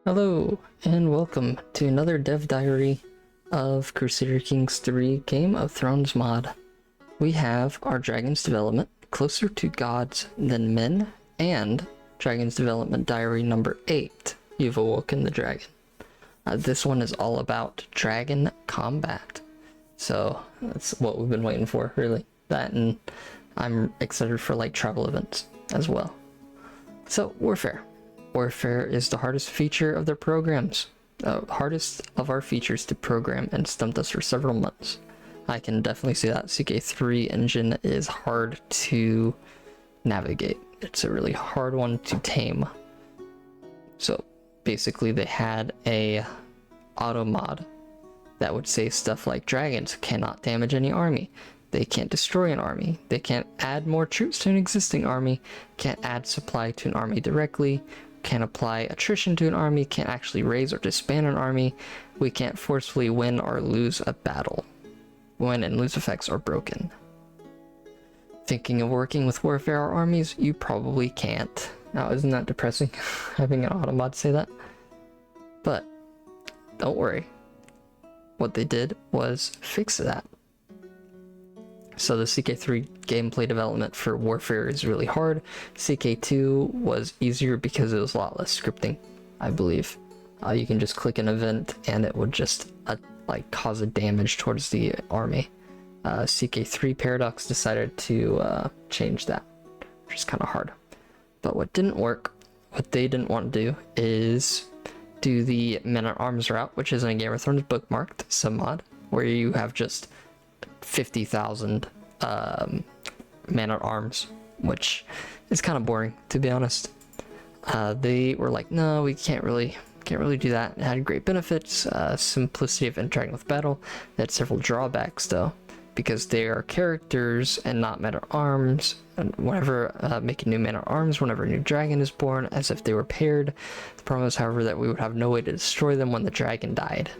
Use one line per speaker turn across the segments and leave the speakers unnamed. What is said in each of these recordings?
Hello, and welcome to another dev diary of Crusader Kings 3 Game of Thrones mod. We have our Dragon's Development, Closer to Gods Than Men, and Dragon's Development Diary number 8, You've Awoken the Dragon. This one is all about dragon combat. So that's what we've been waiting for, really. That, and I'm excited for like travel events as well. So, Warfare. Warfare is the hardest feature of their programs. Hardest of our features to program and stumped us for several months. I can definitely see that. CK3 engine is hard to navigate. It's a really hard one to tame. So basically they had a auto mod that would say stuff like dragons cannot damage any army. They can't destroy an army. They can't add more troops to an existing army. Can't add supply to an army directly. Can't apply attrition to an army. Can't actually raise or disband an army. We can't forcefully win or lose a battle. Win and lose effects are broken. Thinking of working with Warfare or Armies? You probably can't. Now, isn't that depressing, having an automod say that? But don't worry. What they did was fix that. So the CK3 gameplay development for Warfare is really hard. CK2 was easier because it was a lot less scripting, I believe. You can just click an event and it would just like cause a damage towards the army. CK3 Paradox decided to change that, which is kind of hard. But what didn't work, what they didn't want to do, is do the Men-at-Arms route, which is in a Game of Thrones bookmarked submod, where you have just 50,000 Man-at-Arms, which is kind of boring, to be honest. They were like, no, we can't really do that. It had great benefits, simplicity of interacting with battle. It had several drawbacks though, because they are characters and not Men-at-Arms. And whenever making new Men-at-Arms, whenever a new dragon is born, as if they were paired. The problem is, however, that we would have no way to destroy them when the dragon died.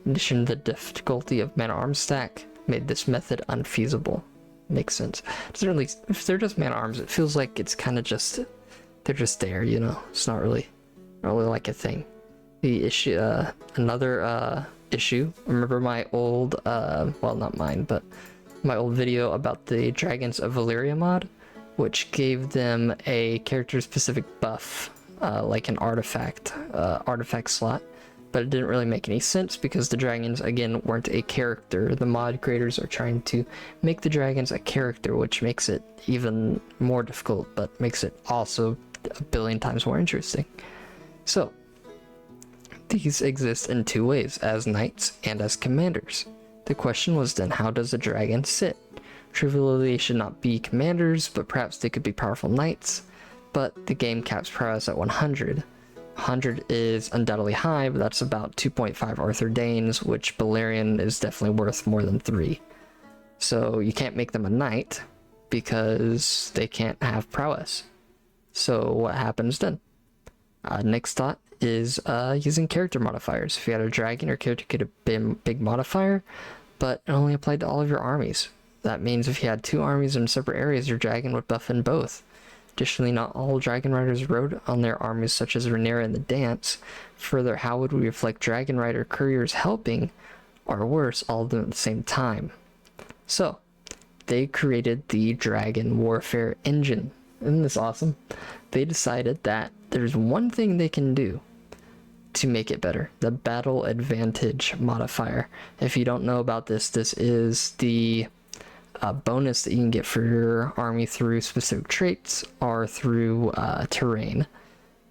In addition, the difficulty of Men-at-Arms stack made this method unfeasible. Makes sense. Doesn't really, if they're just Man-at-Arms, it feels like it's kind of just, they're just there, you know? It's not really like a thing. The issue, another issue, remember my old, well, not mine, but my old video about the Dragons of Valyria mod, which gave them a character-specific buff, like an artifact slot. But it didn't really make any sense because the dragons, again, weren't a character. The mod creators are trying to make the dragons a character, which makes it even more difficult, but makes it also a billion times more interesting. So, these exist in two ways, as knights and as commanders. The question was then, how does a dragon sit? Trivially, they should not be commanders, but perhaps they could be powerful knights. But the game caps prowess at 100. 100 is undoubtedly high, but that's about 2.5 Arthur Danes, which Balerion is definitely worth more than 3. So you can't make them a knight because they can't have prowess. So what happens then? Next thought is using character modifiers. If you had a dragon, your character could have been a big modifier, but it only applied to all of your armies. That means if you had 2 armies in separate areas, your dragon would buff in both. Additionally, not all dragon riders rode on their armies, such as Rhaenyra in the dance. Further, how would we reflect dragon rider couriers helping, or worse, all of them at the same time? So, they created the Dragon Warfare engine. Isn't this awesome? They decided that there's one thing they can do to make it better: the Battle Advantage modifier. If you don't know about this, this is the bonus that you can get for your army through specific traits or through terrain,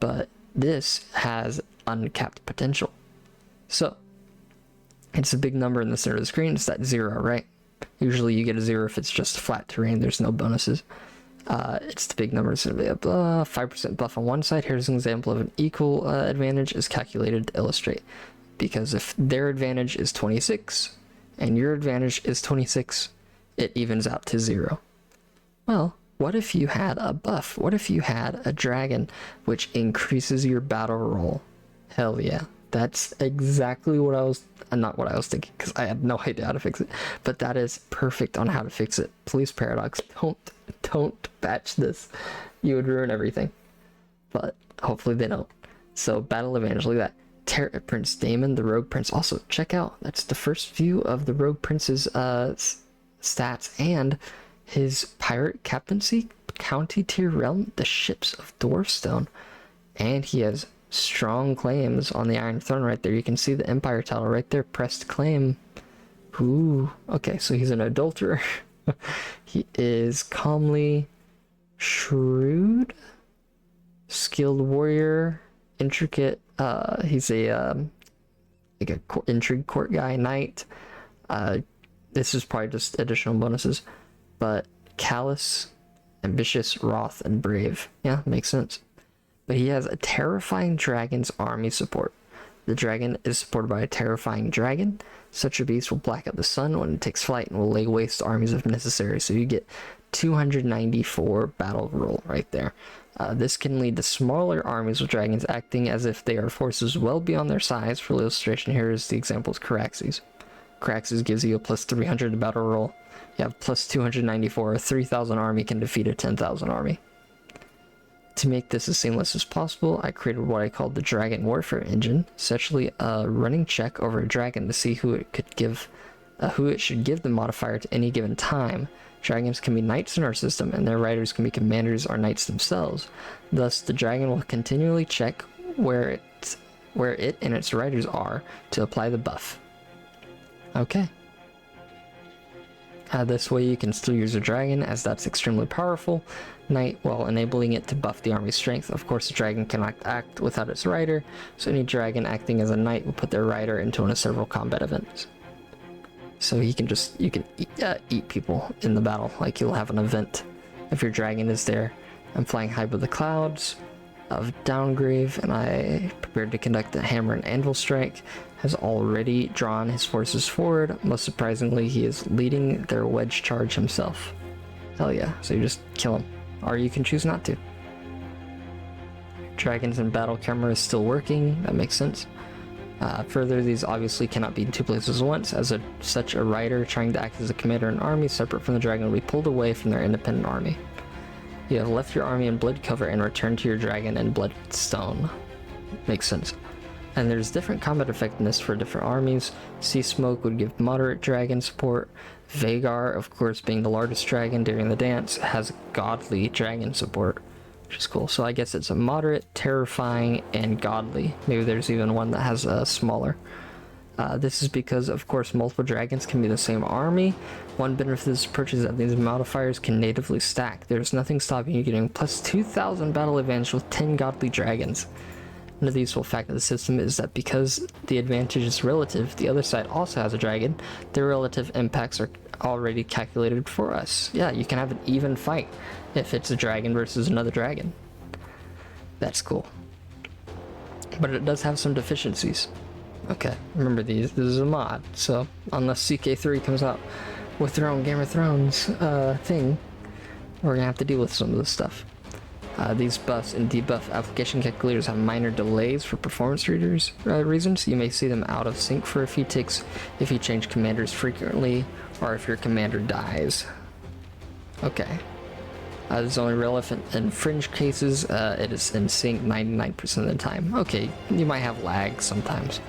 but this has uncapped potential. So it's a big number in the center of the screen. It's that 0, right? Usually you get a 0 if it's just flat terrain, there's no bonuses. It's the big number. It's going to be a 5% buff on one side. Here's an example of an equal advantage is calculated to illustrate, because if their advantage is 26 and your advantage is 26, it evens out to 0. Well, what if you had a buff? What if you had a dragon which increases your battle roll? Hell yeah. That's exactly what I was, not what I was thinking, because I had no idea how to fix it, but that is perfect on how to fix it. Please, Paradox, don't patch this. You would ruin everything. But hopefully they don't. So battle advantage, look at that. Prince Damon, the Rogue Prince. Also, check out, that's the first view of the Rogue Prince's stats and his pirate captaincy, county tier realm, the ships of Dwarfstone. And he has strong claims on the Iron Throne right there. You can see the Empire title right there, pressed claim. Ooh, okay, so he's an adulterer. He is calmly shrewd, skilled warrior, intricate. He's a like a intrigue court guy, knight. This is probably just additional bonuses, but callous, ambitious, wroth, and brave. Yeah, makes sense. But he has a terrifying dragon's army support. The dragon is supported by a terrifying dragon. Such a beast will black out the sun when it takes flight and will lay waste to armies if necessary. So you get 294 battle roll right there. This can lead to smaller armies with dragons acting as if they are forces well beyond their size. For illustration, here is the example of Caraxes. Caraxes gives you a plus 300 to battle roll. You have plus 294. A 3,000 army can defeat a 10,000 army. To make this as seamless as possible, I created what I called the Dragon Warfare Engine, essentially a running check over a dragon to see who it should give the modifier to any given time. Dragons can be knights in our system, and their riders can be commanders or knights themselves. Thus, the dragon will continually check where it and its riders are to apply the buff. Okay. This way you can still use a dragon, as that's extremely powerful knight, while enabling it to buff the army's strength. Of course, the dragon cannot act without its rider, so any dragon acting as a knight will put their rider into one of several combat events. So you can eat people in the battle, like you'll have an event if your dragon is there. I'm flying high above the clouds of Downgrave, and I prepared to conduct a hammer and anvil strike. Has already drawn his forces forward. Most surprisingly, he is leading their wedge charge himself. Hell yeah, so you just kill him. Or you can choose not to. Dragons in battle camera is still working, that makes sense. Further, these obviously cannot be in two places at once, as such a rider trying to act as a commander in an army separate from the dragon will be pulled away from their independent army. You have left your army in blood cover and returned to your dragon in bloodstone. Makes sense. And there's different combat effectiveness for different armies. Sea Smoke would give moderate dragon support. Vagar, of course, being the largest dragon during the dance, has godly dragon support, which is cool. So I guess it's a moderate, terrifying, and godly. Maybe there's even one that has a smaller. This is because, of course, multiple dragons can be the same army. One benefit of this approach is that these modifiers can natively stack. There's nothing stopping you getting plus 2,000 battle advantage with 10 godly dragons. Another useful fact of the system is that because the advantage is relative, the other side also has a dragon. Their relative impacts are already calculated for us. Yeah, you can have an even fight if it's a dragon versus another dragon. That's cool. But it does have some deficiencies. Okay, remember this is a mod, so unless CK3 comes out with their own Game of Thrones thing, we're gonna have to deal with some of this stuff. These buffs and debuff application calculators have minor delays for performance reasons. You may see them out of sync for a few ticks if you change commanders frequently or if your commander dies. Okay. This is only relevant in fringe cases. It is in sync 99% of the time. Okay, you might have lag sometimes.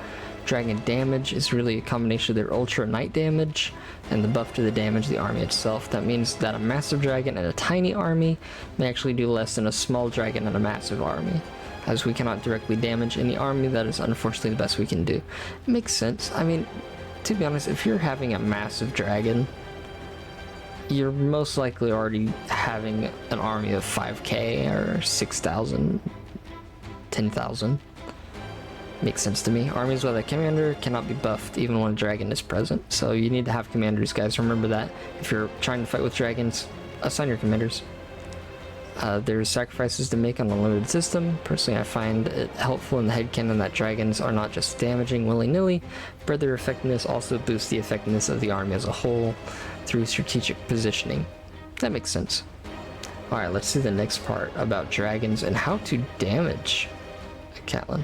Dragon damage is really a combination of their ultra knight damage and the buff to the damage of the army itself. That means that a massive dragon and a tiny army may actually do less than a small dragon and a massive army. As we cannot directly damage any army, that is unfortunately the best we can do. It makes sense. I mean, to be honest, if you're having a massive dragon, you're most likely already having an army of 5k or 6,000, 10,000. Makes sense to me. Armies with a commander cannot be buffed even when a dragon is present. So you need to have commanders, guys. Remember that. If you're trying to fight with dragons, assign your commanders. There's sacrifices to make on a limited system. Personally, I find it helpful in the headcanon that dragons are not just damaging willy-nilly, but their effectiveness also boosts the effectiveness of the army as a whole through strategic positioning. That makes sense. Alright, let's see the next part about dragons and how to damage a Catelyn.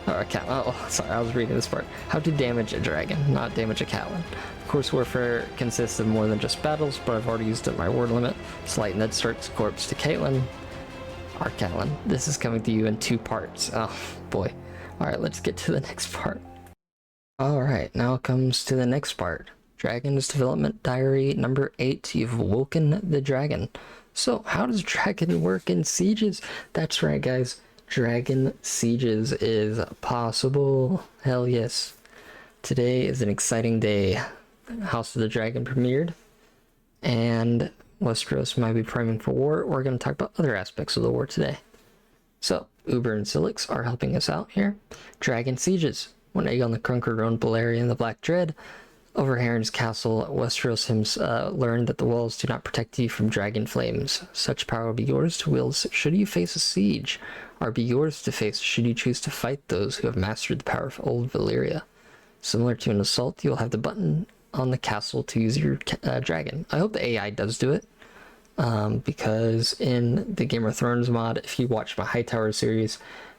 Oh, sorry, I was reading this part. How to damage a dragon, not damage a Catelyn. Of course, warfare consists of more than just battles, but I've already used up my word limit. Slight Ned Stark's corpse to Catelyn. Arcalon. This is coming to you in 2 parts. Oh boy. Alright, let's get to the next part. Alright, now comes to the next part. Dragon's Development Diary number 8. You've woken the dragon. So, how does dragon work in sieges? That's right, guys. Dragon sieges is possible. Hell yes. Today is an exciting day. House of the Dragon premiered, and Westeros might be priming for war. We're going to talk about other aspects of the war today. So, Uber and Silix are helping us out here. Dragon sieges. When Aegon the Conqueror owned Beleriand and the Black Dread, over Harren's castle, Westeros learned that the walls do not protect you from dragon flames. Such power will be yours to wield should you face a siege, or be yours to face should you choose to fight those who have mastered the power of old Valyria. Similar to an assault, you'll have the button on the castle to use your dragon. I hope the AI does do it, because in the Game of Thrones mod, if you watch my Hightower series,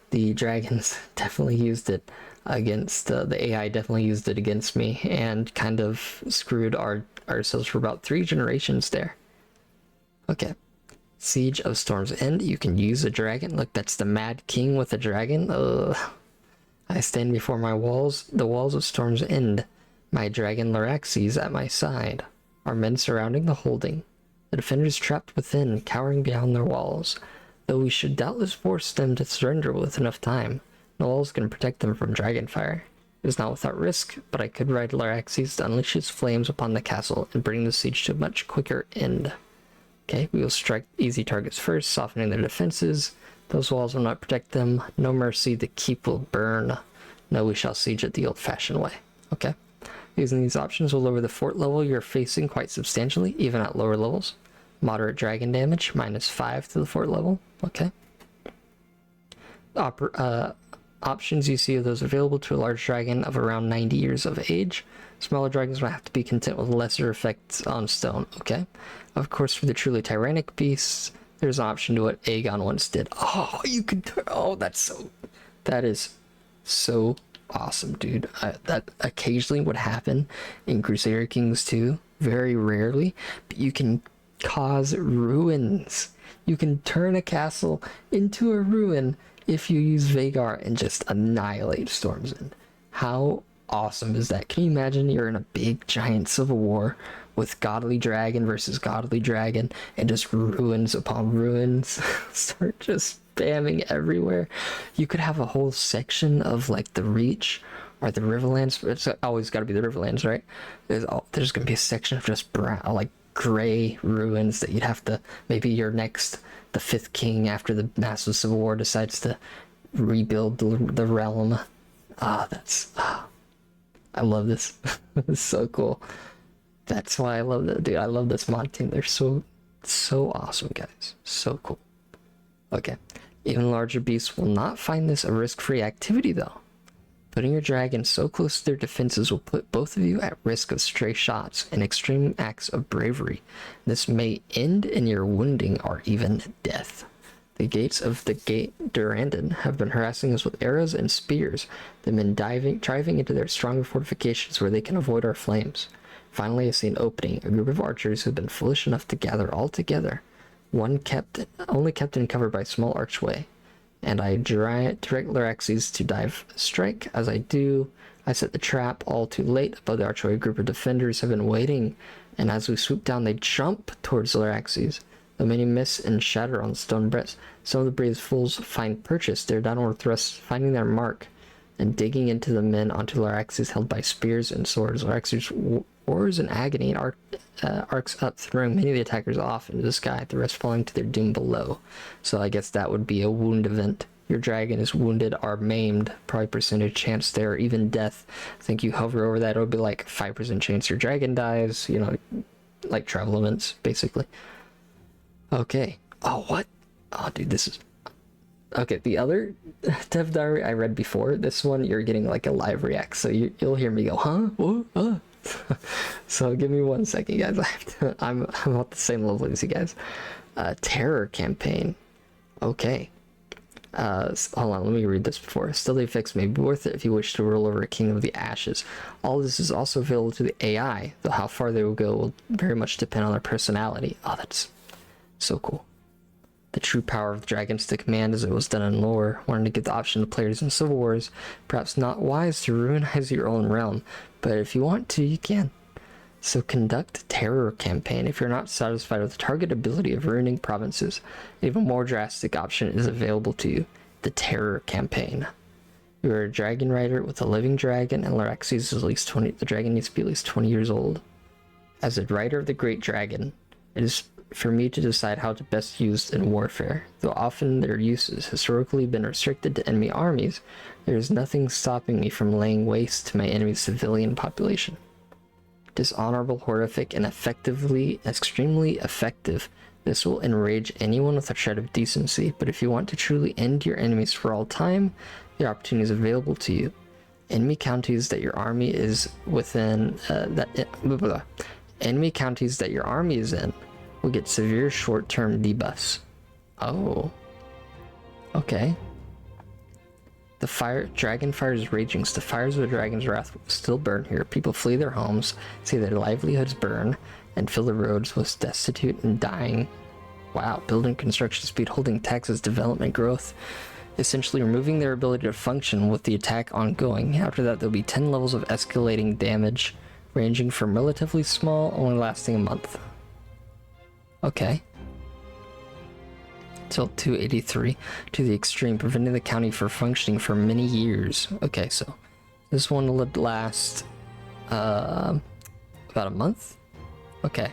the dragons definitely used it against the AI definitely used it against me and kind of screwed ourselves for about 3 generations there. Okay, Siege of Storm's End. You can use a dragon. Look, that's the Mad King with a dragon. Ugh. I stand before the walls of Storm's End. My dragon Laraxes at my side. Our men surrounding the holding. The defenders trapped within, cowering behind their walls. Though we should doubtless force them to surrender with enough time, no walls can protect them from dragonfire. It is not without risk, but I could ride Laraxes to unleash his flames upon the castle and bring the siege to a much quicker end. Okay, we will strike easy targets first, softening their defenses. Those walls will not protect them. No mercy, the keep will burn. No, we shall siege it the old-fashioned way. Okay. Using these options will lower the fort level you're facing quite substantially, even at lower levels. Moderate dragon damage, -5 to the fort level. Okay. Options you see are those available to a large dragon of around 90 years of age. Smaller dragons will have to be content with lesser effects on stone. Okay. Of course, for the truly tyrannic beasts, there's an option to what Aegon once did. Oh, you could. Oh, that is so awesome, dude. That occasionally would happen in Crusader Kings 2. Very rarely, but you can cause ruins. You can turn a castle into a ruin if you use Vhagar and just annihilate Storm's End. How awesome is that? Can you imagine you're in a big giant civil war with godly dragon versus godly dragon and just ruins upon ruins start just spamming everywhere? You could have a whole section of like the Reach or the Riverlands. It's always got to be the Riverlands, right? There's gonna be a section of just brown, like gray ruins that you'd have to, maybe the 5th king after the massive civil war decides to rebuild the realm. I love this. It's so cool. That's why I love that, dude. I love this mod team. They're so awesome, guys. So cool. Okay. Even larger beasts will not find this a risk-free activity, though. Putting your dragon so close to their defenses will put both of you at risk of stray shots and extreme acts of bravery. This may end in your wounding or even death. The gates of the Gate Durandon have been harassing us with arrows and spears. They've been driving into their stronger fortifications where they can avoid our flames. Finally, I see an opening, a group of archers who have been foolish enough to gather all together. One only kept in cover by a small archway. And I direct Laraxes to dive strike. As I do, I set the trap all too late. Above the archway, a group of defenders have been waiting, and as we swoop down, they jump towards Laraxes. Though many miss and shatter on stone breasts, some of the brave fools find purchase, their downward thrusts finding their mark, and digging into the men onto Laraxes held by spears and swords. Laraxes roars in agony and arcs up, throwing many of the attackers off into the sky, the rest falling to their doom below. So I guess that would be a wound event. Your dragon is wounded or maimed, probably percentage chance there, or even death. I think you hover over that, it'll be like 5% chance your dragon dies, you know, like travel events, basically. Okay. Oh, what? Oh, dude, this is... Okay, the other Dev Diary I read before, this one you're getting like a live react, so you'll hear me go, huh? What? So give me 1 second, guys. I'm at the same level as you guys. Terror campaign. Okay. Hold on, let me read this before. Still, the effects may be worth it if you wish to rule over a king of the ashes. All this is also available to the AI, though how far they will go will very much depend on their personality. Oh, that's so cool. the true power of dragons to command as it was done in lore, wanting to give the option to players in Civil Wars. Perhaps not wise to ruinize your own realm, but if you want to, you can. So conduct a terror campaign. If you're not satisfied with the target ability of ruining provinces, an even more drastic option is available to you, the terror campaign. You are a dragon rider with a living dragon, and Laraxi's is at least 20. The dragon needs to be at least 20 years old. As a rider of the great dragon, it is for me to decide how to best use in warfare. Though often their use has historically been restricted to enemy armies, there is nothing stopping me from laying waste to my enemy's civilian population. Dishonorable, horrific, and extremely effective. This will enrage anyone with a shred of decency, but if you want to truly end your enemies for all time, the opportunity is available to you. Enemy counties that your army is within, enemy counties that your army is in will get severe short-term debuffs. Oh. Okay. The dragon fire is raging, so the fires of the dragon's wrath will still burn here. People flee their homes, see their livelihoods burn, and fill the roads with destitute and dying. Wow, building construction speed, holding taxes, development growth, essentially removing their ability to function with the attack ongoing. After that, there'll be 10 levels of escalating damage, ranging from relatively small, only lasting a month. Okay. Till 283 to the extreme, preventing the county from functioning for many years. Okay, so this one would last about a month. Okay,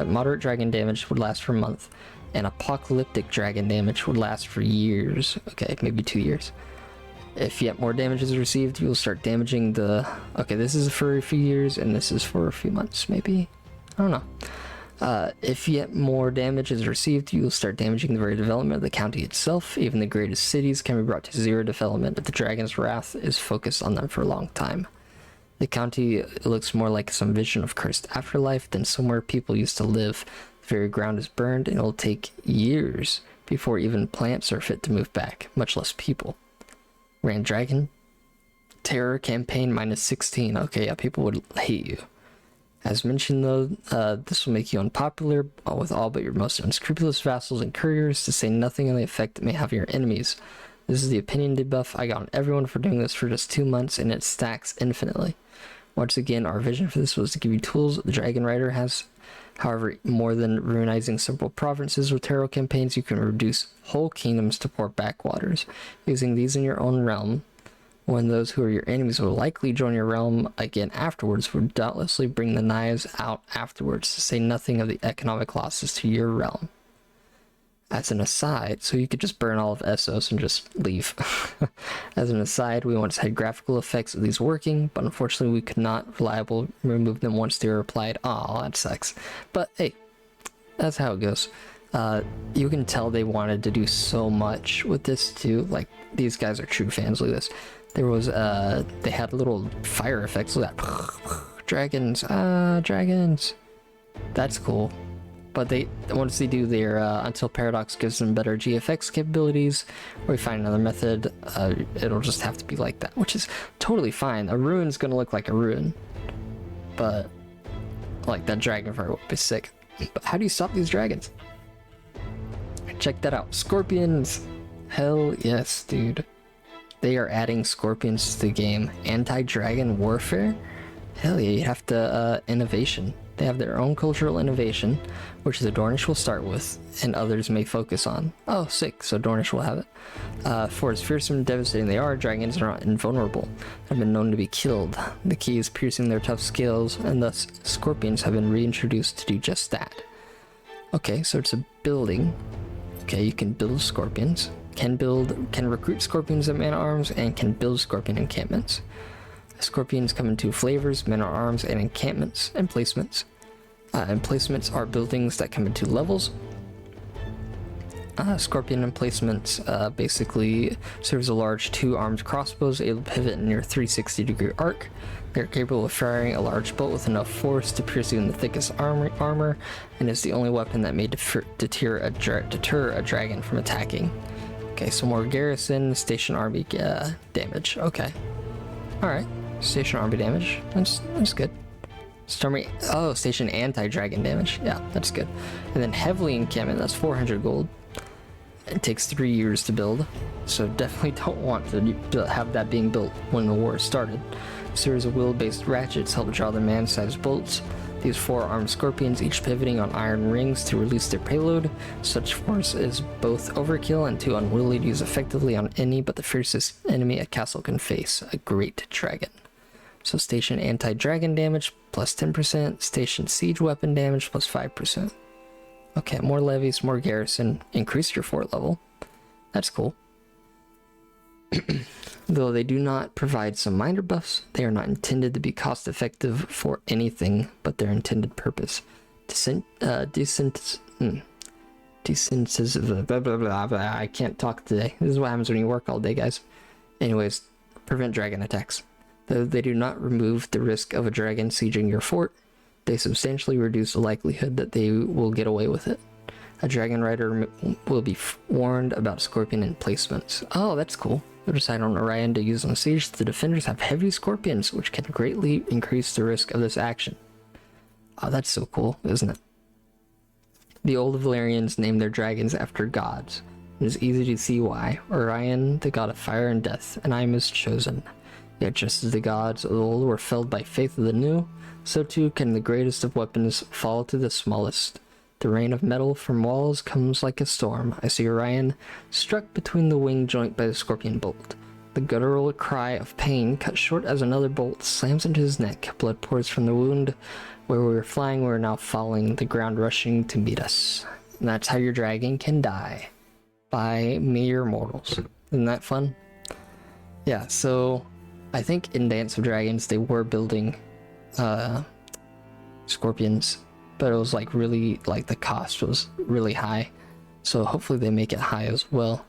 moderate dragon damage would last for a month, and apocalyptic dragon damage would last for years. Okay, maybe 2 years. If yet more damage is received, you will start damaging the... Okay, this is for a few years, and this is for a few months, maybe. I don't know. If yet more damage is received, you will start damaging the very development of the county itself. Even the greatest cities can be brought to zero development if the dragon's wrath is focused on them for a long time. The county looks more like some vision of cursed afterlife than somewhere people used to live. The very ground is burned, and it will take years before even plants are fit to move back, much less people. Grand Dragon Terror Campaign -16. Okay, yeah, people would hate you. As mentioned though, this will make you unpopular with all but your most unscrupulous vassals and couriers, to say nothing of the effect it may have on your enemies. This is the opinion debuff I got on everyone for doing this for just 2 months, and it stacks infinitely. Once again, our vision for this was to give you tools that the Dragon Rider has. However, more than ruinizing several provinces with tarot campaigns, you can reduce whole kingdoms to poor backwaters. Using these in your own realm, when those who are your enemies will likely join your realm again afterwards, would doubtlessly bring the knives out afterwards, to say nothing of the economic losses to your realm. As an aside, so you could just burn all of Essos and just leave. As an aside, we once had graphical effects of these working, but unfortunately we could not reliably remove them once they were applied. Aw, that sucks. But hey, that's how it goes. You can tell they wanted to do so much with this too. Like, these guys are true fans. Look at this. There was, they had little fire effects. Look at that. Dragons, dragons. That's cool. But once they do their, until Paradox gives them better GFX capabilities, or we find another method, it'll just have to be like that, which is totally fine. A ruin's gonna look like a ruin. But, like, that dragon fire would be sick. But how do you stop these dragons? Check that out. Scorpions! Hell yes, dude. They are adding scorpions to the game. Anti-dragon warfare? Hell yeah, you have to, innovation. They have their own cultural innovation, which the Dornish will start with, and others may focus on. Oh, sick, so Dornish will have it. For as fearsome and devastating they are, dragons are not invulnerable. They have been known to be killed. The key is piercing their tough scales, and thus scorpions have been reintroduced to do just that. Okay, so it's a building. Okay, you can build scorpions, can recruit scorpions at man-at-arms, and can build scorpion encampments. Scorpions come in 2 flavors, men-at-arms and encampments and placements. Emplacements are buildings that come in 2 levels. Scorpion emplacements basically serves a large 2-armed crossbows able to pivot in your 360-degree arc. They're capable of firing a large bolt with enough force to pierce even the thickest armor, and is the only weapon that may deter a dragon from attacking. Okay, so more garrison, station army damage. Okay. Alright. Station army damage. That's good. Station anti-dragon damage. Yeah, that's good. And then heavily encampment, that's 400 gold. It takes 3 years to build, so definitely don't want to have that being built when the war started. A series of wheel-based ratchets help draw the man-sized bolts. These 4 armed scorpions, each pivoting on iron rings to release their payload. Such force is both overkill and too unwieldy to use effectively on any but the fiercest enemy a castle can face, a great dragon. So station anti-dragon damage plus 10%, station siege weapon damage plus 5%. Okay, more levies, more garrison, increase your fort level. That's cool. Though they do not provide some minor buffs, they are not intended to be cost effective for anything but their intended purpose. I can't talk today. This is what happens when you work all day, guys. Anyways, prevent dragon attacks. Though they do not remove the risk of a dragon sieging your fort, they substantially reduce the likelihood that they will get away with it. A dragon rider will be warned about scorpion emplacements. Oh, that's cool. You'll decide on Orion to use on siege. The defenders have heavy scorpions, which can greatly increase the risk of this action. Oh, that's so cool, isn't it? The old Valerians named their dragons after gods. It is easy to see why. Orion, the god of fire and death, and I am his chosen. Yet just as the gods of old were felled by faith of the new, so too can the greatest of weapons fall to the smallest. The rain of metal from walls comes like a storm. I see Orion struck between the wing joint by the scorpion bolt. The guttural cry of pain, cut short as another bolt, slams into his neck. Blood pours from the wound. Where we were flying, we are now falling, the ground rushing to meet us. And that's how your dragon can die. By mere mortals. Isn't that fun? Yeah, so I think in Dance of Dragons they were building scorpions, but it was like really, like the cost was really high, so hopefully they make it high as well.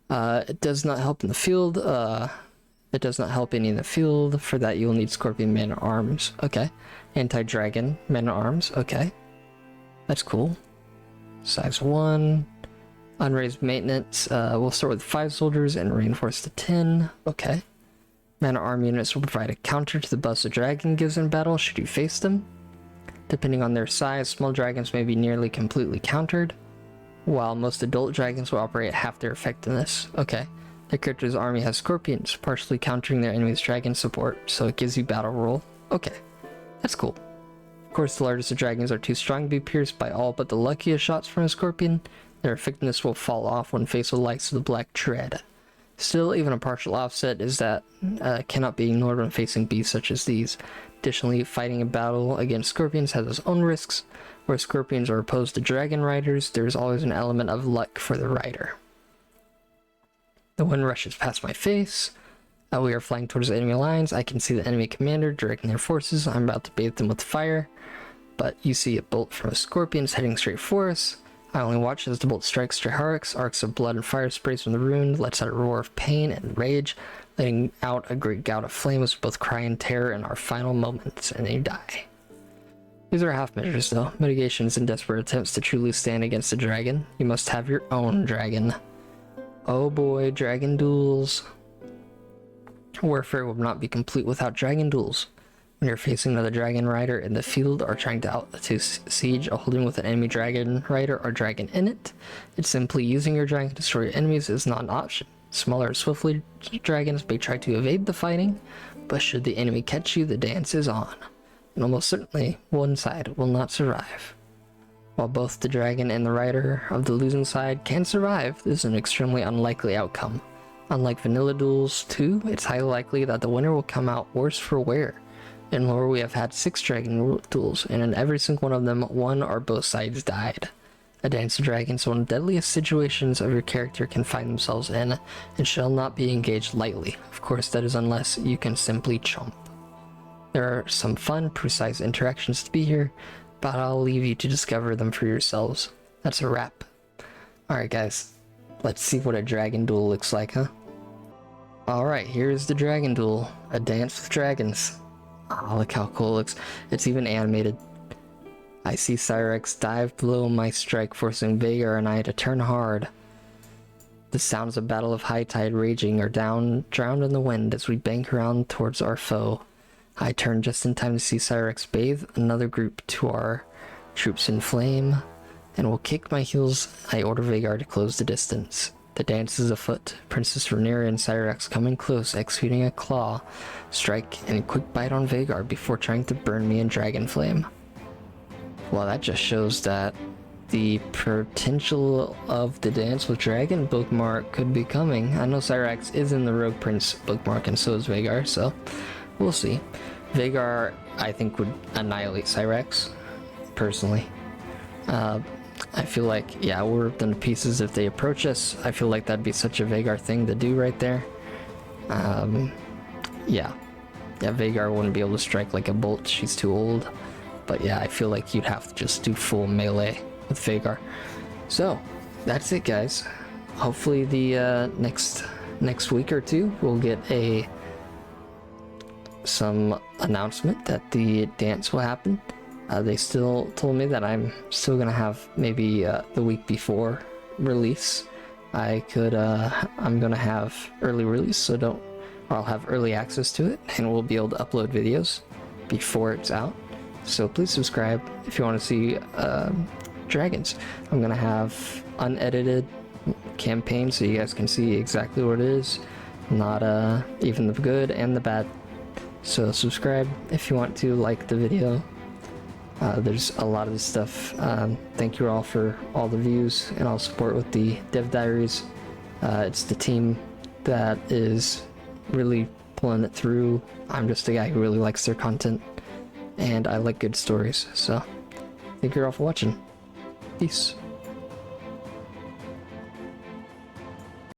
It does not help in the field. It does not help any in the field. For that you'll need scorpion man-at-arms. Okay. Anti-dragon man-at-arms. Okay, that's cool. Size 1. Unraised maintenance. We'll start with 5 soldiers and reinforce to 10. Okay. Man-at-arm units will provide a counter to the buffs a dragon gives in battle should you face them. Depending on their size, small dragons may be nearly completely countered, while most adult dragons will operate at half their effectiveness. Okay. The character's army has scorpions, partially countering their enemy's dragon support, so it gives you battle roll. Okay. That's cool. Of course, the largest of dragons are too strong to be pierced by all but the luckiest shots from a scorpion. Their effectiveness will fall off when faced with the likes of the Black Tread. Still, even a partial offset is that cannot be ignored when facing beasts such as these. Additionally, fighting a battle against scorpions has its own risks. Where scorpions are opposed to dragon riders, there is always an element of luck for the rider. The wind rushes past my face. We are flying towards the enemy lines. I can see the enemy commander directing their forces. I'm about to bathe them with fire, but you see a bolt from a scorpion heading straight for us. I only watch as the bolt strikes Straharix. Arcs of blood and fire sprays from the wound, lets out a roar of pain and rage, letting out a great gout of flames. Both cry in terror in our final moments, and they die. These are half measures though, mitigations and desperate attempts to truly stand against a dragon. You must have your own dragon. Oh boy, dragon duels. Warfare will not be complete without dragon duels. When you're facing another dragon rider in the field or trying to siege a holding with an enemy dragon rider or dragon in it, it's simply using your dragon to destroy your enemies is not an option. Smaller, swiftly dragons may try to evade the fighting, but should the enemy catch you, the dance is on. And almost certainly, one side will not survive. While both the dragon and the rider of the losing side can survive, this is an extremely unlikely outcome. Unlike vanilla duels, too, it's highly likely that the winner will come out worse for wear. In lore, we have had 6 dragon duels, and in every single one of them, one or both sides died. A Dance of Dragons is one of the deadliest situations of your character can find themselves in, and shall not be engaged lightly. Of course, that is unless you can simply chomp. There are some fun, precise interactions to be here, but I'll leave you to discover them for yourselves. That's a wrap. Alright guys, let's see what a dragon duel looks like, huh? Alright, here's the dragon duel. A Dance with Dragons. Oh, look how cool it looks. It's even animated. I see Cyrex dive below my strike, forcing Veigar and I to turn hard. The sounds of Battle of High Tide raging are drowned in the wind as we bank around towards our foe. I turn just in time to see Cyrex bathe another group to our troops in flame. and will kick my heels. I order Vagar to close the distance. The dance is afoot. Princess Rhaenyra and Cyrax coming close, executing a claw, strike, and quick bite on Vagar before trying to burn me in Dragon Flame. Well, that just shows that the potential of the Dance with Dragon bookmark could be coming. I know Cyrax is in the Rogue Prince bookmark, and so is Vagar, so we'll see. Vagar, I think, would annihilate Cyrax, personally. I feel like, yeah, we'll rip them to pieces if they approach us. I feel like that'd be such a Vagar thing to do right there. Yeah, Vagar wouldn't be able to strike like a bolt. She's too old. But yeah, I feel like you'd have to just do full melee with Vagar. So, that's it, guys. Hopefully the next week or two we'll get some announcement that the dance will happen. They still told me that I'm still gonna have maybe the week before release. I'm gonna have early release, so I'll have early access to it, and we'll be able to upload videos before it's out. So please subscribe if you want to see dragons. I'm gonna have unedited campaign, so you guys can see exactly what it is, not even the good and the bad. So subscribe if you want to, like the video. There's a lot of this stuff. Thank you all for all the views and all support with the Dev Diaries. It's the team that is really pulling it through. I'm just a guy who really likes their content, and I like good stories. So thank you all for watching. Peace.